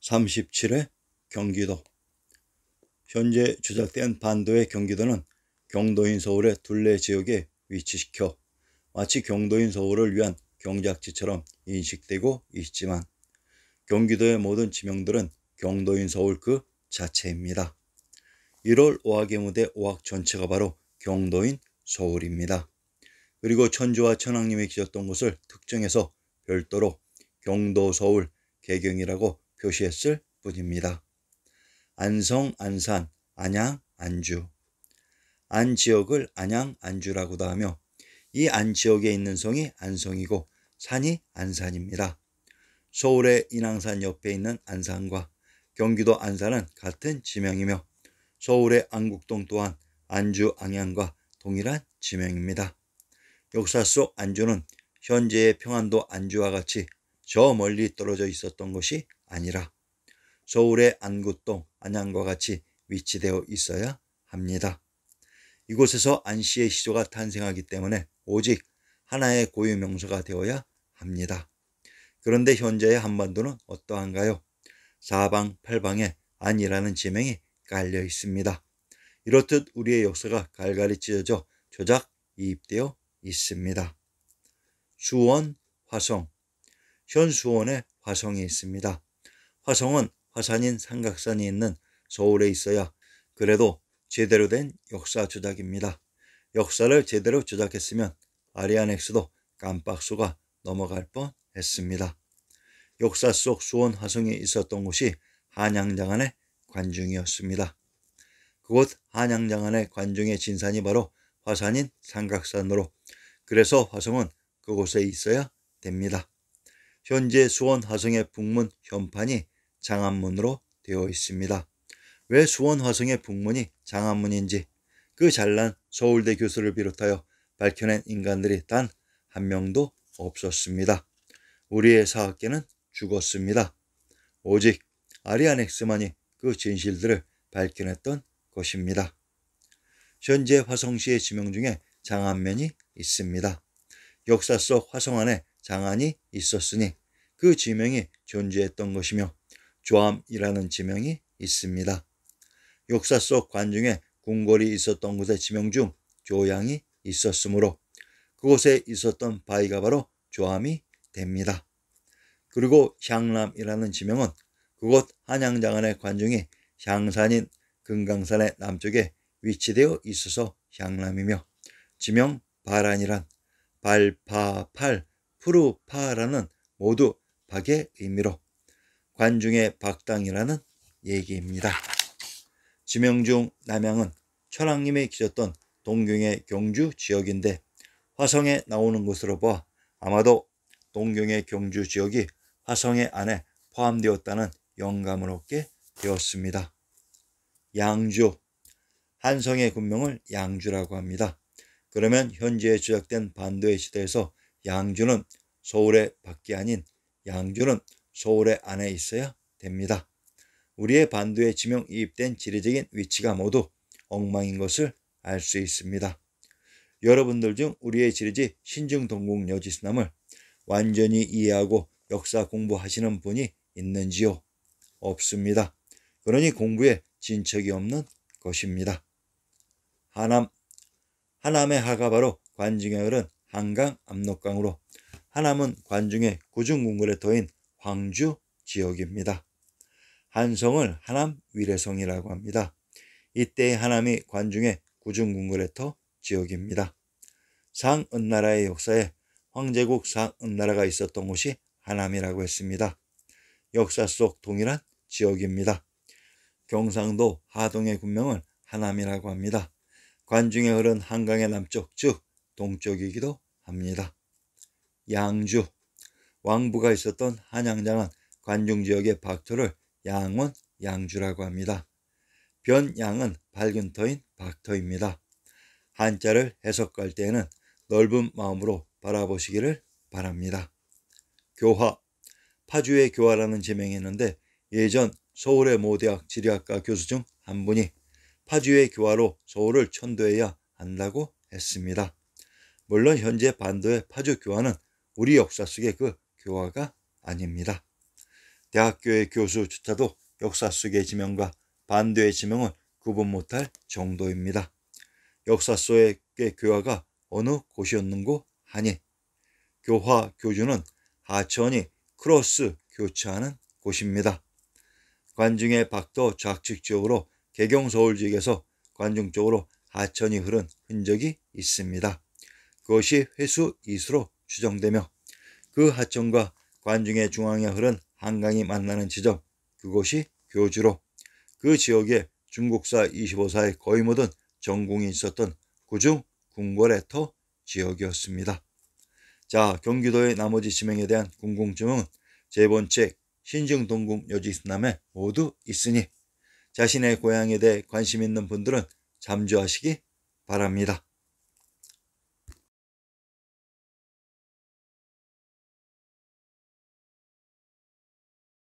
37회 경기도. 현재 조작된 반도의 경기도는 경도인 서울의 둘레 지역에 위치시켜 마치 경도인 서울을 위한 경작지처럼 인식되고 있지만 경기도의 모든 지명들은 경도인 서울 그 자체입니다. 1월 오학의 무대 오학 전체가 바로 경도인 서울입니다. 그리고 천주와 천왕님이 계셨던 곳을 특정해서 별도로 경도 서울 개경이라고 표시했을 뿐입니다. 안성, 안산, 안양, 안주. 안 지역을 안양, 안주라고도 하며 이 안 지역에 있는 성이 안성이고 산이 안산입니다. 서울의 인왕산 옆에 있는 안산과 경기도 안산은 같은 지명이며 서울의 안국동 또한 안주, 안양과 동일한 지명입니다. 역사 속 안주는 현재의 평안도 안주와 같이 저 멀리 떨어져 있었던 것이 아니라 서울의 안국동, 안양과 같이 위치되어 있어야 합니다. 이곳에서 안씨의 시조가 탄생하기 때문에 오직 하나의 고유 명소가 되어야 합니다. 그런데 현재의 한반도는 어떠한가요? 사방팔방에 안이라는 지명이 깔려 있습니다. 이렇듯 우리의 역사가 갈갈이 찢어져 조작 이입되어 있습니다. 수원, 화성. 현 수원에 화성이 있습니다. 화성은 화산인 삼각산이 있는 서울에 있어야 그래도 제대로 된 역사 조작입니다. 역사를 제대로 조작했으면 아리아넥스도 깜빡 속아 넘어갈 뻔했습니다. 역사 속 수원 화성에 있었던 곳이 한양장안의 관중이었습니다. 그곳 한양장안의 관중의 진산이 바로 화산인 삼각산으로 그래서 화성은 그곳에 있어야 됩니다. 현재 수원 화성의 북문 현판이 장안문으로 되어 있습니다. 왜 수원 화성의 북문이 장안문인지 그 잘난 서울대 교수를 비롯하여 밝혀낸 인간들이 단 한 명도 없었습니다. 우리의 사학계는 죽었습니다. 오직 아리아넥스만이 그 진실들을 밝혀냈던 것입니다. 현재 화성시의 지명 중에 장안면이 있습니다. 역사 속 화성 안에 장안이 있었으니 그 지명이 존재했던 것이며 조암이라는 지명이 있습니다. 역사 속 관중에 궁궐이 있었던 곳의 지명 중 조양이 있었으므로 그곳에 있었던 바위가 바로 조암이 됩니다. 그리고 향람이라는 지명은 그곳 한양장안의 관중이 향산인 금강산의 남쪽에 위치되어 있어서 향람이며 지명 바란이란 발파팔 푸르파라는 모두 박의 의미로 관중의 박당이라는 얘기입니다. 지명 중 남양은 천왕님이 계셨던 동경의 경주 지역인데 화성에 나오는 것으로 봐 아마도 동경의 경주 지역이 화성의 안에 포함되었다는 영감을 얻게 되었습니다. 양주. 한성의 군명을 양주라고 합니다. 그러면 현재 조작된 반도의 시대에서 양주는 서울의 밖이 아닌 양주는 서울의 안에 있어야 됩니다. 우리의 반도에 지명 이입된 지리적인 위치가 모두 엉망인 것을 알 수 있습니다. 여러분들 중 우리의 지리지 신중동국 여지스남을 완전히 이해하고 역사 공부하시는 분이 있는지요? 없습니다. 그러니 공부에 진척이 없는 것입니다. 하남. 하남의 하가 바로 관중에 흐른 한강 압록강으로 하남은 관중의 구중궁궐에 터인 황주 지역입니다. 한성을 하남 위례성이라고 합니다. 이때의 하남이 관중의 구중궁궐에 터 지역입니다. 상은나라의 역사에 황제국 상은나라가 있었던 곳이 하남이라고 했습니다. 역사 속 동일한 지역입니다. 경상도 하동의 군명을 하남이라고 합니다. 관중에 흐른 한강의 남쪽 즉 동쪽이기도 합니다. 양주. 왕부가 있었던 한양장안 관중지역의 박터를 양원 양주라고 합니다. 변양은 밝은 터인 박터입니다. 한자를 해석할 때에는 넓은 마음으로 바라보시기를 바랍니다. 교화. 파주의 교화라는 제명이 있는데 예전 서울의 모대학 지리학과 교수 중 한 분이 파주의 교화로 서울을 천도해야 한다고 했습니다. 물론 현재 반도의 파주 교화는 우리 역사 속의 그 교화가 아닙니다. 대학교의 교수조차도 역사 속의 지명과 반도의 지명은 구분 못할 정도입니다. 역사 속의 교화가 어느 곳이었는고 하니 교화 교주는 하천이 크로스 교차하는 곳입니다. 관중의 박도 좌측 지역으로 개경 서울 지역에서 관중 쪽으로 하천이 흐른 흔적이 있습니다. 그것이 회수 이수로 추정되며 그 하천과 관중의 중앙에 흐른 한강이 만나는 지점, 그곳이 교주로 그 지역에 중국사 25사의 거의 모든 전궁이 있었던 그중 궁궐의 터 지역이었습니다. 자, 경기도의 나머지 지명에 대한 궁금증은 제 번책 신증동궁 여지있남에 모두 있으니 자신의 고향에 대해 관심 있는 분들은 참조하시기 바랍니다.